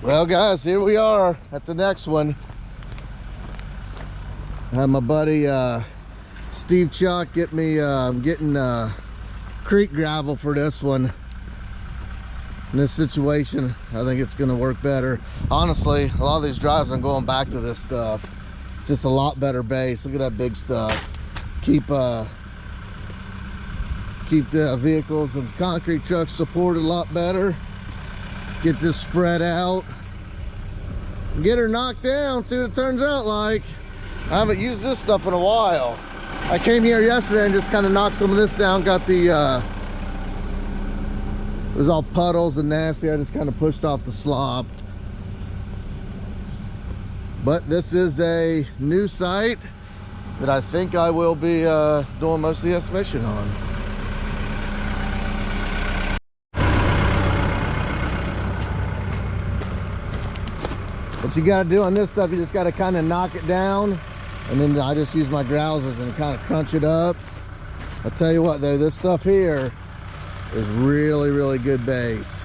Well guys, here we are at the next one. I had my buddy Steve Chuck get me getting creek gravel for this one. In this situation, I think it's gonna work better. Honestly, a lot of these drives I'm going back to this stuff. Just a lot better base. Look at that big stuff. Keep the vehicles and concrete trucks supported a lot better. Get this spread out, get her knocked down, see what it turns out like. I haven't used this stuff in a while. I came here yesterday and just kind of knocked some of this down. Got the it was all puddles and nasty. I just kind of pushed off the slop. But this is a new site that I think I will be doing most of the estimation on. What you got to do on this stuff, you just got to kind of knock it down, and then I just use my grousers and kind of crunch it up. I'll tell you what though, this stuff here is really good base.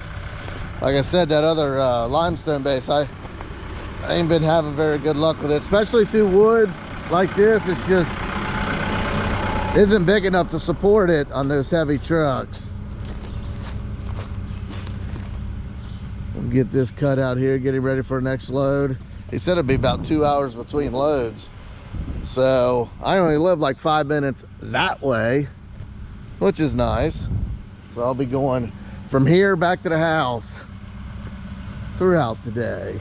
Like I said, that other limestone base, I ain't been having very good luck with it, especially through woods like this. It's just isn't big enough to support it on those heavy trucks. Get this cut out here, getting ready for the next load. He said it'd be about 2 hours between loads, so I only live like 5 minutes that way, which is nice. So I'll be going from here back to the house throughout the day.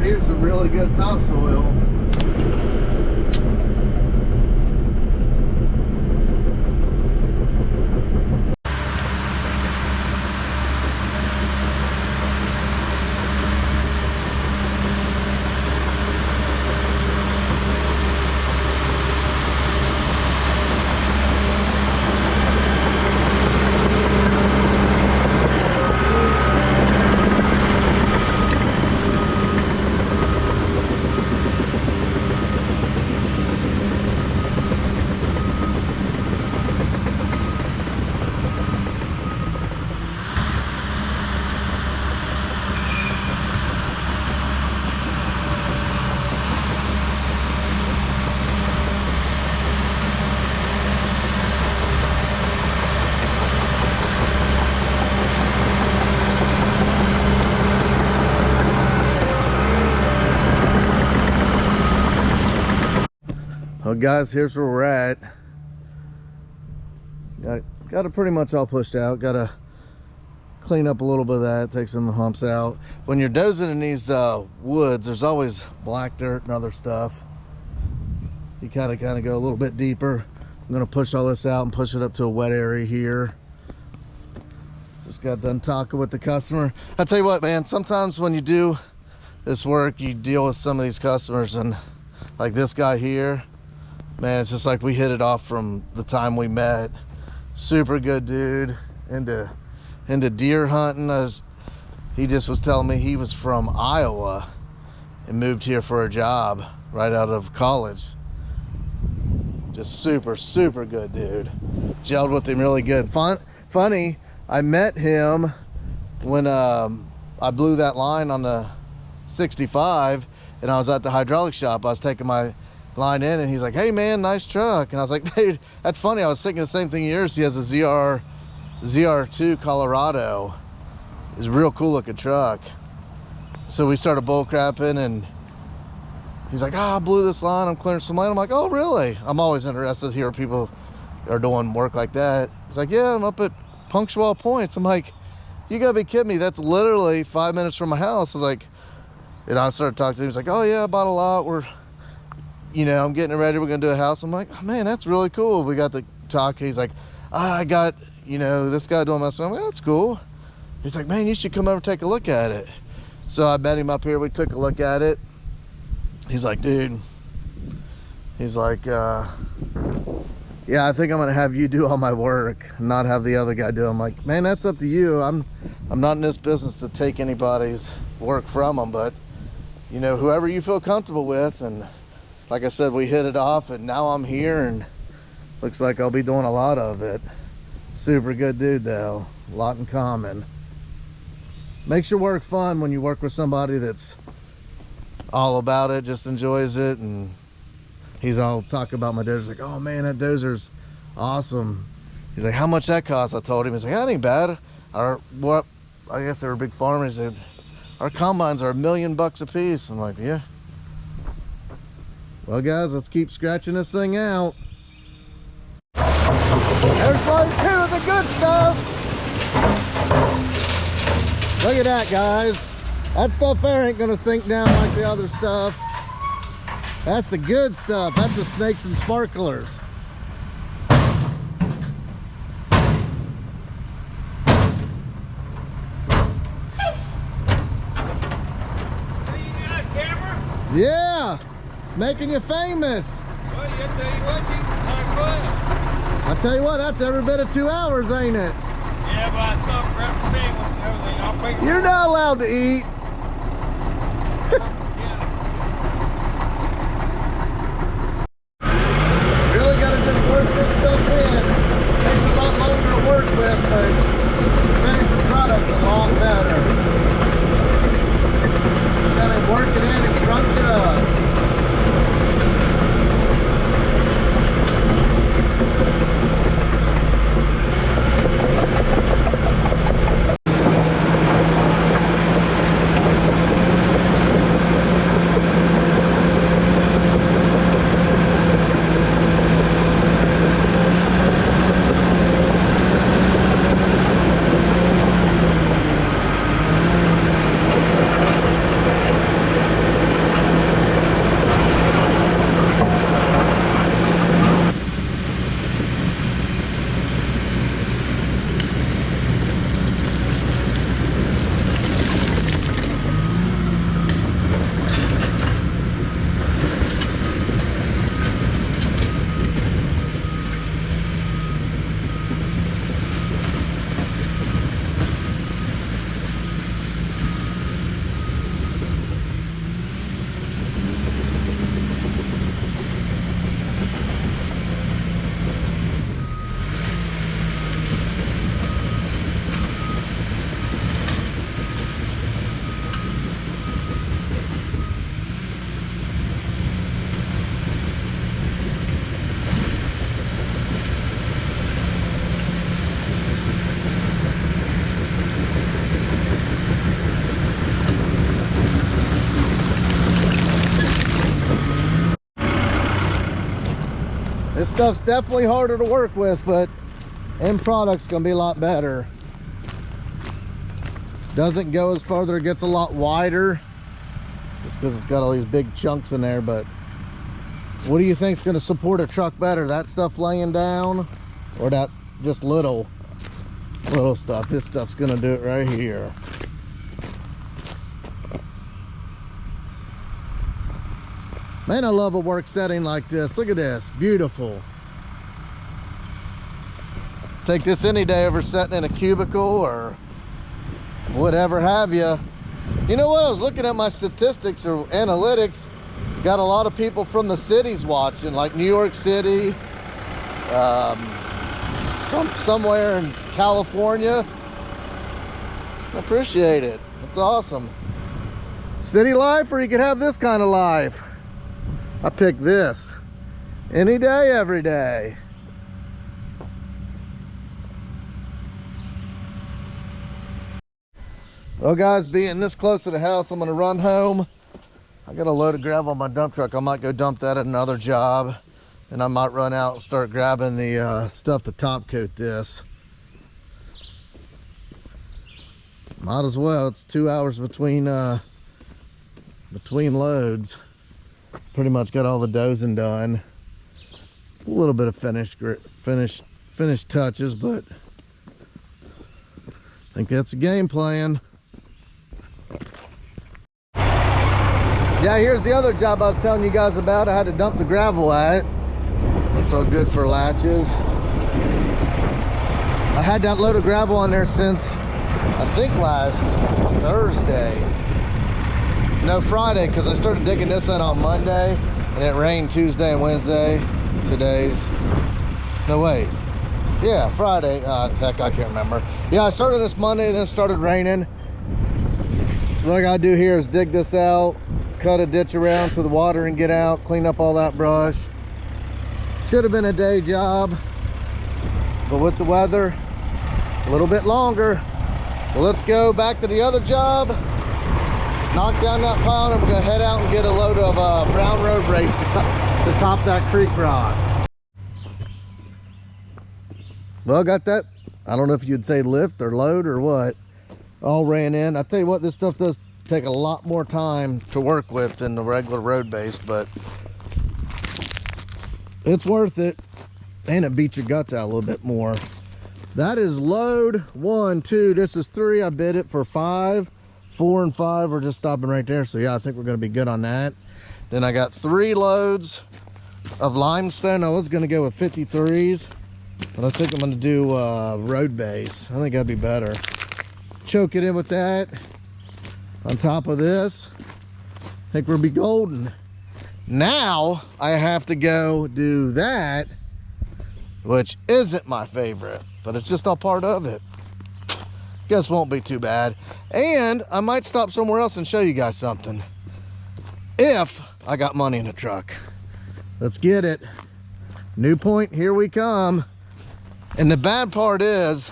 Here's some really good topsoil. Well guys, here's where we're at. Got it pretty much all pushed out. Got to clean up a little bit of that, take some of the humps out. When you're dozing in these woods, there's always black dirt and other stuff. You kind of go a little bit deeper. I'm gonna push all this out and push it up to a wet area here. Just got done talking with the customer. I'll tell you what, man, sometimes when you do this work, you deal with some of these customers, and like this guy here, man, it's just like we hit it off from the time we met. Super good dude, into deer hunting. He just was telling me he was from Iowa and moved here for a job right out of college. Just super good dude. Gelled with him really good. Funny, I met him when I blew that line on the 65, and I was at the hydraulic shop. I was taking my line in, and he's like, "Hey man, nice truck." And I was like, "Dude, that's funny. I was thinking the same thing of yours." He has a ZR2 Colorado. It's a real cool looking truck. So we started bull crapping, and he's like, "I blew this line. I'm clearing some line." I'm like, "Oh really?" I'm always interested to hear people are doing work like that. He's like, "Yeah, I'm up at Punctual Points." I'm like, "You gotta be kidding me. That's literally 5 minutes from my house." I was like, and I started talking to him. He's like, "Oh yeah, I bought a lot. I'm getting it ready. We're gonna do a house." I'm like, "Oh, man, that's really cool." We got to talk. He's like, "I got, this guy doing my stuff." I'm like, "That's cool." He's like, "Man, you should come over and take a look at it." So I met him up here. We took a look at it. He's like, "Dude," he's like, Yeah, I think I'm gonna have you do all my work, not have the other guy do it. I'm like, man, that's up to you. I'm not in this business to take anybody's work from them, but you know, whoever you feel comfortable with. And like I said, we hit it off, and now I'm here, and looks like I'll be doing a lot of it. Super good dude though, a lot in common. Makes your work fun when you work with somebody that's all about it, just enjoys it. And he's all talking about my dozer, like, oh man, that dozer's awesome. He's like, how much that cost? I told him. He's like, that ain't bad. Our, what, I guess they were big farmers. He said, our combines are $1 million a piece. I'm like, yeah. Well guys, let's keep scratching this thing out. There's load 2 of the good stuff. Look at that, guys. That stuff there ain't gonna sink down like the other stuff. That's the good stuff. That's the snakes and sparklers. Yeah, making you famous. Well, I tell you what, you can class. I tell you what, that's every bit of 2 hours, ain't it? Yeah, but I stopped grabbing sandwich and everything. I'll pay. You're not allowed to eat. Really gotta just work this stuff in. Takes a lot longer to work with, but the finished product's a lot better. You gotta work it in and crunch it up. This stuff's definitely harder to work with, but end product's gonna be a lot better. Doesn't go as further, it gets a lot wider just because it's got all these big chunks in there. But what do you think's gonna support a truck better, that stuff laying down or that just little stuff? This stuff's gonna do it right here. Man, I love a work setting like this. Look at this, beautiful. Take this any day over sitting in a cubicle or whatever have you. You know what, I was looking at my statistics or analytics. Got a lot of people from the cities watching, like New York City, somewhere in California. I appreciate it, it's awesome. City life, or you could have this kind of life. I pick this any day, every day. Well guys, being this close to the house, I'm gonna run home. I got a load of gravel on my dump truck. I might go dump that at another job, and I might run out and start grabbing the stuff to top coat this. Might as well. It's 2 hours between loads. Pretty much got all the dozing done. A little bit of finished touches, but I think that's the game plan. Yeah, here's the other job I was telling you guys about. I had to dump the gravel at. It's all good for latches. I had that load of gravel on there since I think last Thursday. No, Friday, because I started digging this out on Monday and it rained Tuesday and Wednesday. Today's, no wait, yeah, Friday. Heck, I can't remember. Yeah, I started this Monday, then it started raining. What I gotta do here is dig this out, cut a ditch around so the water can get out, clean up all that brush. Should have been a day job, but with the weather, a little bit longer. Well, let's go back to the other job, knock down that pile, and we're gonna head out and get a load of brown road race to top that creek rock. Well, got that, I don't know if you'd say lift or load or what, all ran in. I tell you what, this stuff does take a lot more time to work with than the regular road base, but it's worth it, and it beats your guts out a little bit more. That is load 1, 2, this is 3. I bid it for 5. 4 and 5 are just stopping right there, so yeah, I think we're gonna be good on that. Then I got 3 loads of limestone. I was gonna go with 53s, but I think I'm gonna do road base. I think that'd be better. Choke it in with that on top of this. I think we'll be golden. Now I have to go do that, which isn't my favorite, but it's just all part of it. Guess won't be too bad. And I might stop somewhere else and show you guys something if I got money in the truck. Let's get it. New point, here we come. And the bad part is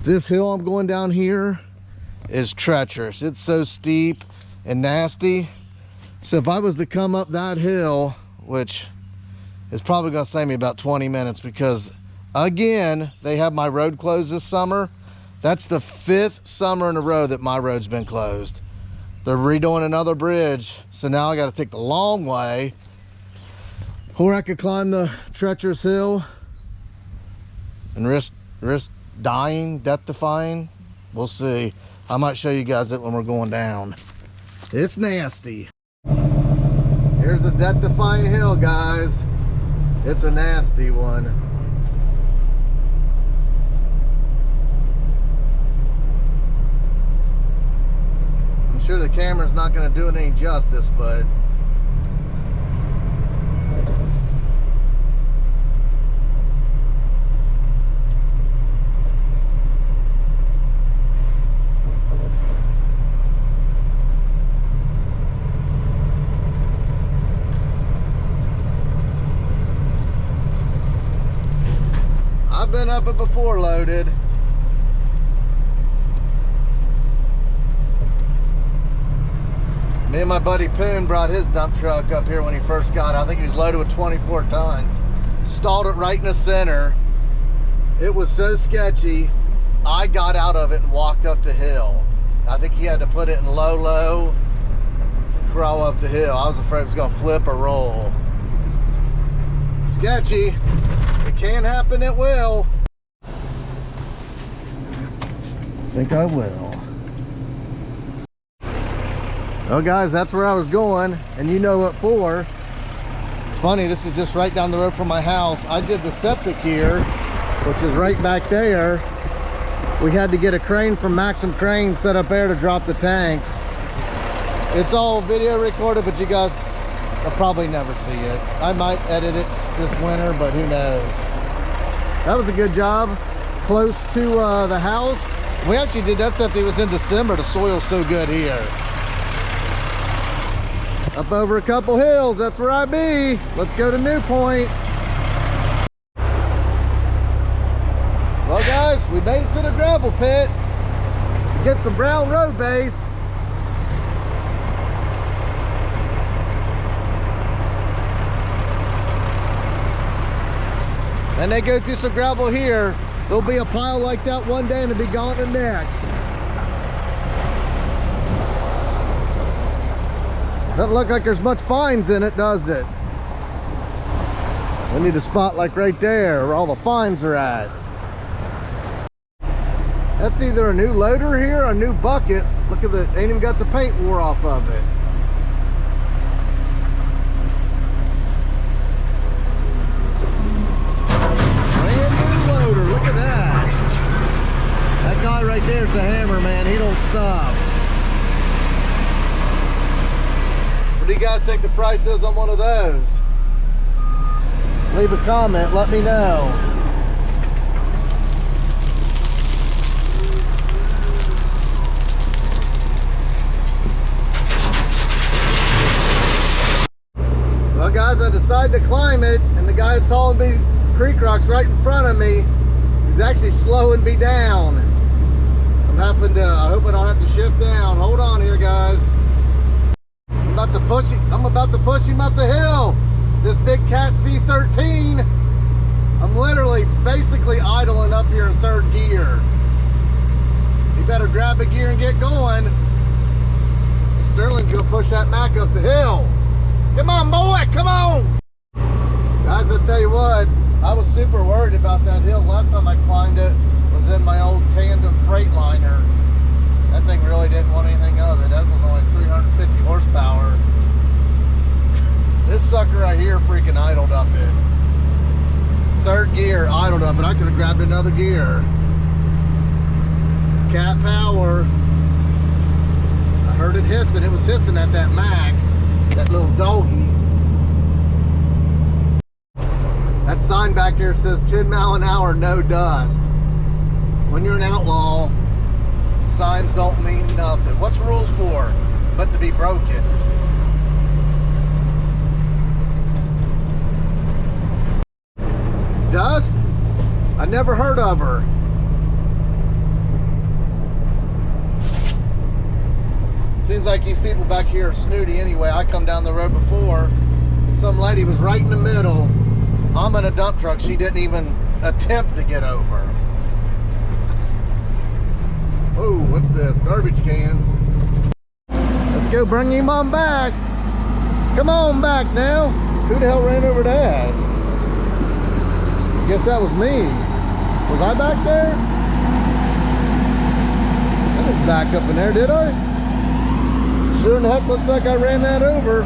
this hill I'm going down here is treacherous. It's so steep and nasty. So if I was to come up that hill, which is probably gonna save me about 20 minutes, because again, they have my road closed this summer. That's the 5th summer in a row that my road's been closed. They're redoing another bridge, so now I gotta take the long way, or I could climb the treacherous hill and risk dying, death defying. We'll see. I might show you guys it when we're going down. It's nasty. Here's a death defying hill, guys. It's a nasty one. I'm sure the camera's not going to do it any justice, but I've been up it before loaded. Me and my buddy Poon brought his dump truck up here when he first got it. I think he was loaded with 24 tons. Stalled it right in the center. It was so sketchy, I got out of it and walked up the hill. I think he had to put it in low, and crawl up the hill. I was afraid it was gonna flip or roll. Sketchy. It can happen, it will. I think I will. Well guys, that's where I was going, and you know what for. It's funny, this is just right down the road from my house. I did the septic here, which is right back there. We had to get a crane from Maxim Crane set up there to drop the tanks. It's all video recorded, but you guys will probably never see it. I might edit it this winter, but who knows. That was a good job, close to the house. We actually did that septic, it was in December. The soil's so good here. Up over a couple hills, that's where I be. Let's go to New Point. Well guys, we made it to the gravel pit. Get some brown road base. Then they go through some gravel here. There'll be a pile like that one day and it'll be gone the next. Doesn't look like there's much fines in it, does it? We need a spot like right there where all the fines are at. That's either a new loader here or a new bucket. Look at the, ain't even got the paint wore off of it. a hammer, man. He don't stop. What do you guys think the price is on one of those? Leave a comment, let me know. Well guys, I decided to climb it, and the guy that's hauling me creek rocks right in front of me, he's actually slowing me down. I'm having to, I hope I don't have to shift down. Hold on here, guys. I'm about to push him up the hill. This big cat C13. I'm literally basically idling up here in third gear. You better grab a gear and get going. Sterling's gonna push that Mack up the hill. Come on, boy, come on. Guys, I'll tell you what, I was super worried about that hill. Last time I climbed it was in my old tandem Freightliner. That thing really didn't want anything of it. That was only 350 horsepower. This sucker right here freaking idled up it. Third gear, idled up it. I could have grabbed another gear. Cat power. I heard it hissing. It was hissing at that Mack. That little doggy. That sign back here says 10 mile an hour, no dust. When you're an outlaw, signs don't mean nothing. What's rules for? But to be broken. Dust? I never heard of her. Seems like these people back here are snooty anyway. I come down the road before, and some lady was right in the middle. I'm in a dump truck. She didn't even attempt to get over. Oh, what's this? Garbage cans. Let's go bring him on back. Come on back now. Who the hell ran over that? Guess that was me. Was I back there? I didn't back up in there, did I? Sure in the heck looks like I ran that over.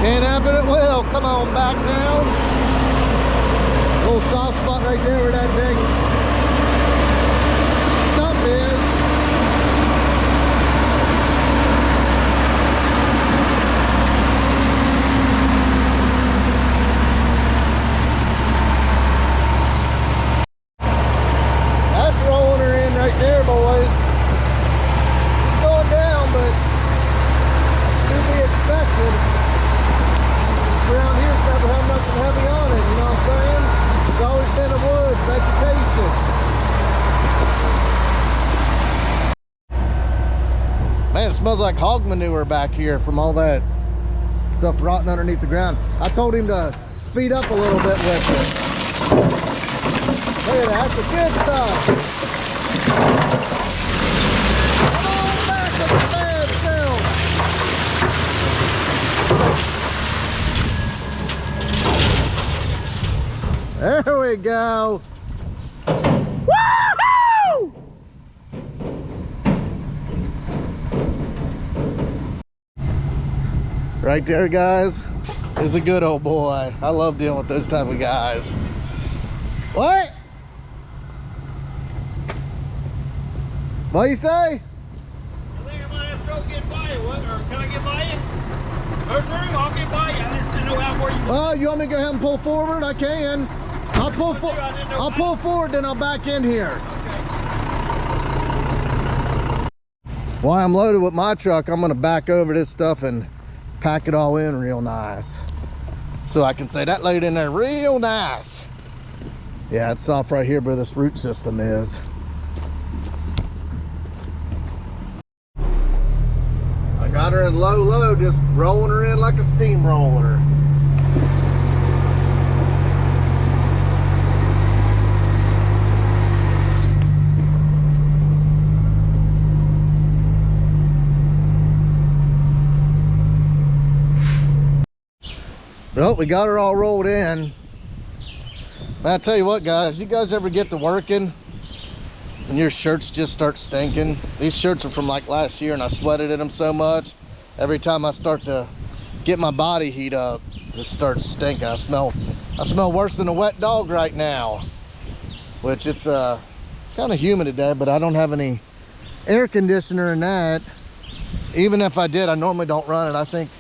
Can't happen at will. Come on back now. Little soft spot right there where that dang stump is. That's rolling her in right there, boys. It's going down, but it's to be expected. Around here's never had nothing heavy on it, you know what I'm saying? It's always been a wood, vegetation. Man, it smells like hog manure back here from all that stuff rotting underneath the ground. I told him to speed up a little bit with it. Look at that, that's the good stuff. Come on back to the bad self. There we go. Woohoo! Right there, guys, is a good old boy. I love dealing with those type of guys. What? What you say? I think I might have trouble getting by you. What? Or can I get by you? There's room. I'll get by you. I just didn't know how far you. Oh, you want me to go ahead and pull forward? I can. I'll pull forward, then I'll back in here. Okay. While I'm loaded with my truck, I'm gonna back over this stuff and pack it all in real nice. So I can say that laid in there real nice. Yeah, it's soft right here where this root system is. I got her in low, just rolling her in like a steamroller. Well, we got her all rolled in. I tell you what, guys, you guys ever get to working and your shirts just start stinking? These shirts are from like last year and I sweated in them so much. Every time I start to get my body heat up, it just starts stinking. I smell worse than a wet dog right now. Which it's kind of humid today, but I don't have any air conditioner in that. Even if I did, I normally don't run it. I think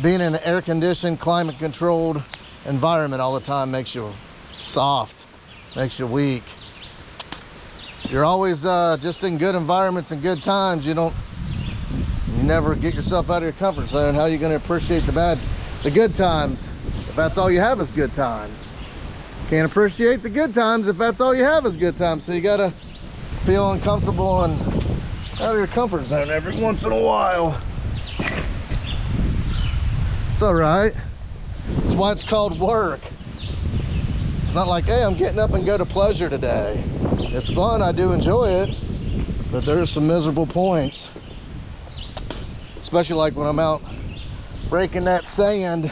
being in an air conditioned, climate controlled environment all the time makes you soft, makes you weak. If you're always just in good environments and good times, you never get yourself out of your comfort zone. How are you going to appreciate the good times if that's all you have is good times? Can't appreciate the good times if that's all you have is good times. So you got to feel uncomfortable and out of your comfort zone every once in a while. It's all right. That's why it's called work. It's not like, hey, I'm getting up and go to pleasure today. It's fun, I do enjoy it, but there's some miserable points. Especially like when I'm out breaking that sand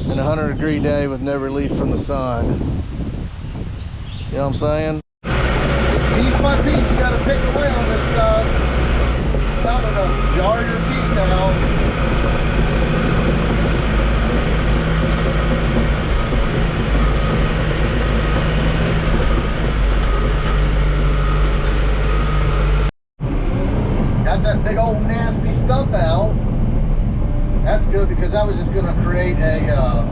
in a 100-degree day with no relief from the sun. You know what I'm saying? Piece by piece, you gotta pick away on this stuff. Not enough. Jar your teeth out. Got that big old nasty stump out. That's good because I was just gonna create a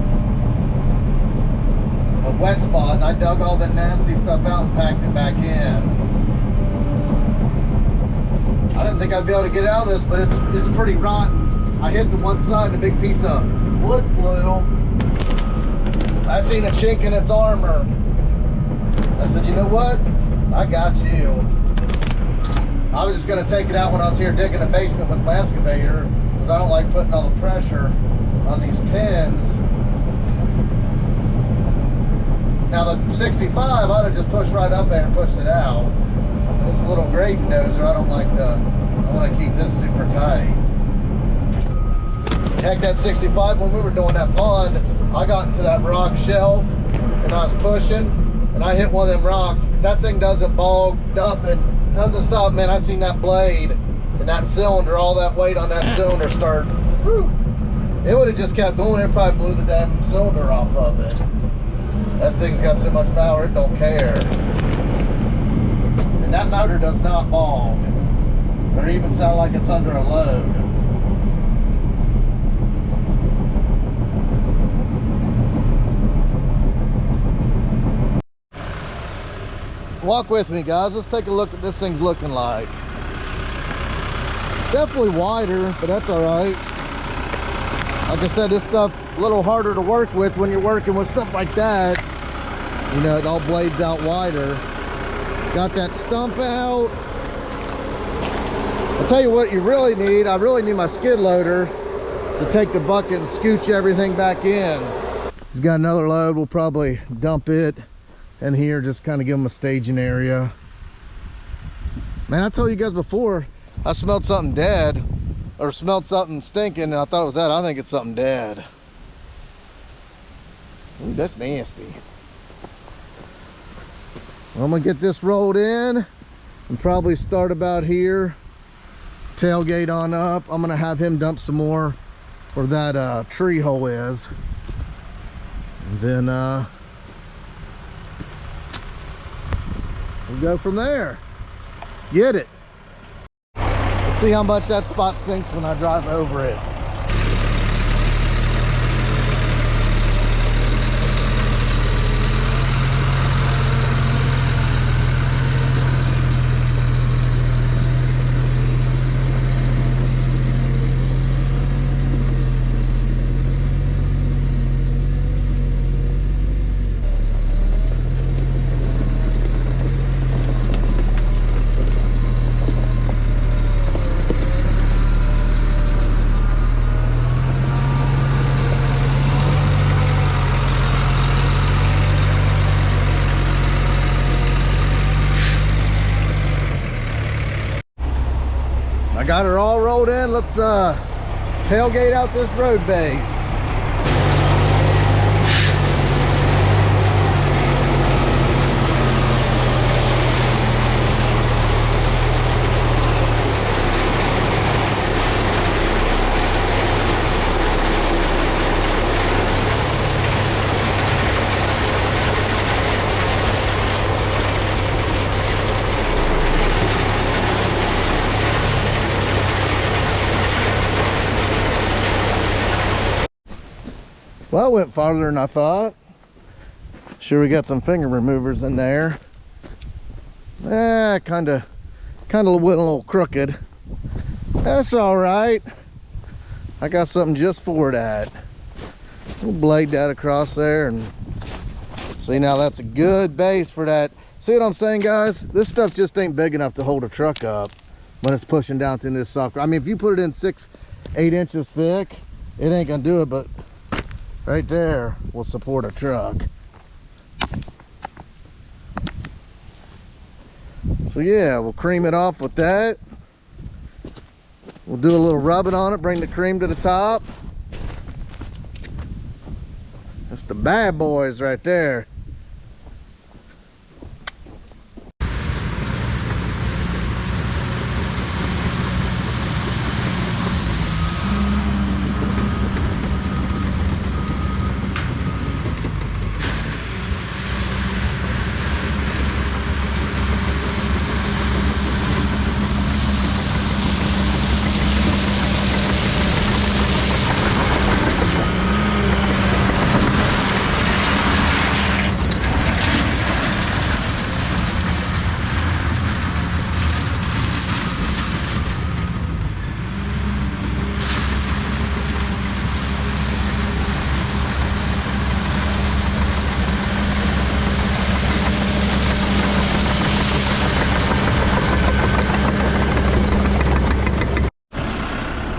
wet spot, and I dug all that nasty stuff out and packed it back in. I didn't think I'd be able to get out of this, but it's pretty rotten. I hit the one side and a big piece of wood flew. I seen a chink in its armor. I said, you know what? I got you. I was just gonna take it out when I was here digging the basement with my excavator, because I don't like putting all the pressure on these pins. Now the 65, I'd have just pushed right up there and pushed it out. This little grading dozer, I want to keep this super tight. Heck, that 65, when we were doing that pond, I got into that rock shelf and I was pushing and I hit one of them rocks. That thing doesn't bog, nothing, doesn't stop, man. I seen that blade and that cylinder, all that weight on that cylinder start, whew, it would have just kept going. It probably blew the damn cylinder off of it. That thing's got so much power, it don't care. And that motor does not bog, or even sound like it's under a load. Walk with me, guys. Let's take a look at this thing's looking like. Definitely wider, but that's all right. Like I said, this stuff a little harder to work with when you're working with stuff like that. You know, it all blades out wider. Got that stump out. I'll tell you what you really need. I really need my skid loader to take the bucket and scooch everything back in. He's got another load. We'll probably dump it in here, just kind of give him a staging area. Man, I told you guys before, I smelled something dead, or smelled something stinking, and I thought it was that. I think it's something dead. Ooh, that's nasty. I'm gonna get this rolled in and probably start about here, tailgate on up. I'm gonna have him dump some more where that tree hole is, and then we'll go from there. Let's get it. Let's see how much that spot sinks when I drive over it. Got her all rolled in. Let's tailgate out this road base. Well, it went farther than I thought. Sure, we got some finger removers in there. Kind of went a little crooked. That's all right. I got something just for that. We'll blade that across there, and see, now that's a good base for that. See what I'm saying, guys? This stuff just ain't big enough to hold a truck up when it's pushing down through this soft. I mean, if you put it in 6-8 inches thick, it ain't gonna do it, but right there will support a truck. So yeah, we'll cream it off with that. We'll do a little rubbing on it, bring the cream to the top. That's the bad boys right there.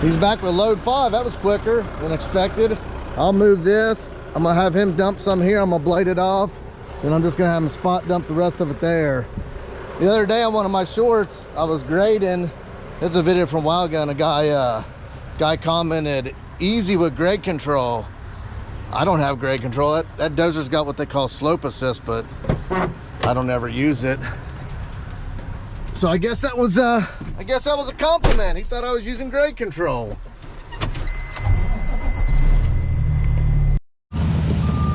He's back with load 5. That was quicker than expected. I'll move this. I'm gonna have him dump some here. I'm gonna blade it off. Then I'm just gonna have him spot dump the rest of it there. The other day on one of my shorts, I was grading. It's a video from a while ago, and a guy commented, easy with grade control. I don't have grade control. That dozer's got what they call slope assist, but I don't ever use it. So I guess that was a compliment. He thought I was using grade control.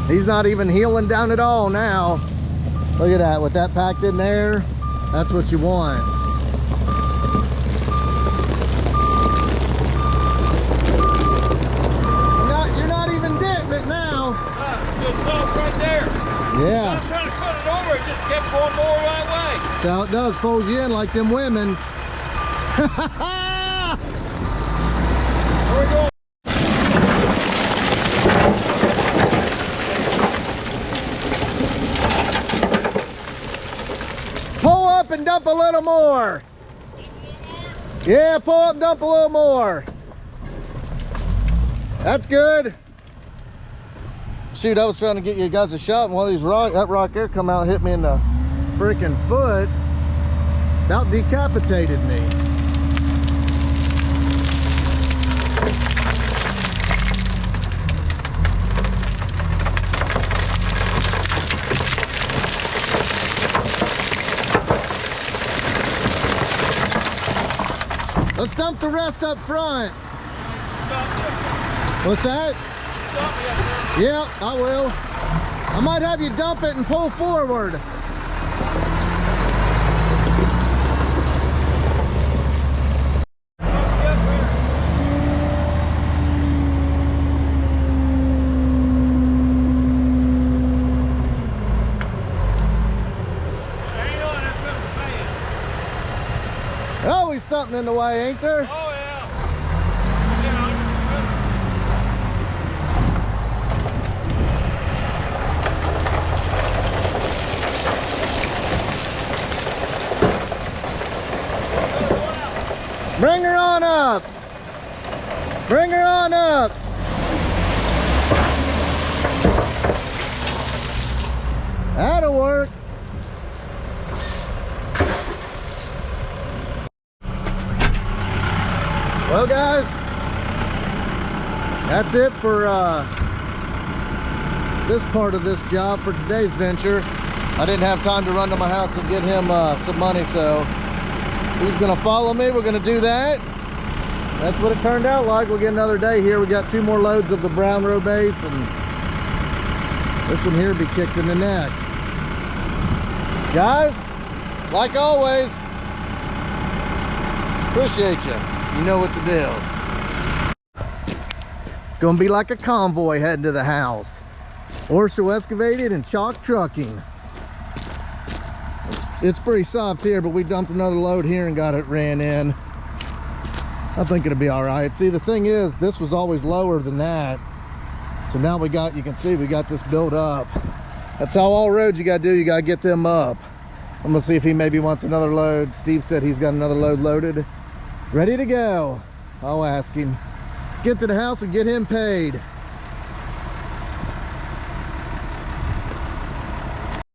He's not even heeling down at all now. Look at that, with that packed in there, that's what you want. You're not even dipping it now. Just soft right there. Yeah. I'm trying to put it over, it just kept going more right way. That's how it does, pulls you in like them women. There we go. Pull up and dump a little more. Yeah, pull up and dump a little more. That's good. Shoot, I was trying to get you guys a shot, and one of these that rock there come out and hit me in the freaking foot. About decapitated me. Let's dump the rest up front. What's that? Yeah, I will. I might have you dump it and pull forward. Always something in the way, ain't there? Oh, yeah. Bring her on up. Bring her on up. That'll work. Well, guys, that's it for this part of this job for today's venture. I didn't have time to run to my house and get him some money, so he's gonna follow me. We're gonna do that. That's what it turned out like. We'll get another day here. We got 2 more loads of the brown row base, and this one here will be kicked in the neck. Guys, like always, appreciate you. You know what to do. Let's gonna be like a convoy heading to the house. Orschell excavated and chalk trucking. It's pretty soft here, but we dumped another load here and got it ran in. I think it'll be all right. See, the thing is, this was always lower than that. So now we got, you can see we got this built up. That's how all roads you gotta do, you gotta get them up. I'm gonna see if he maybe wants another load. Steve said he's got another load loaded, ready to go. I'll ask him. Let's get to the house and get him paid.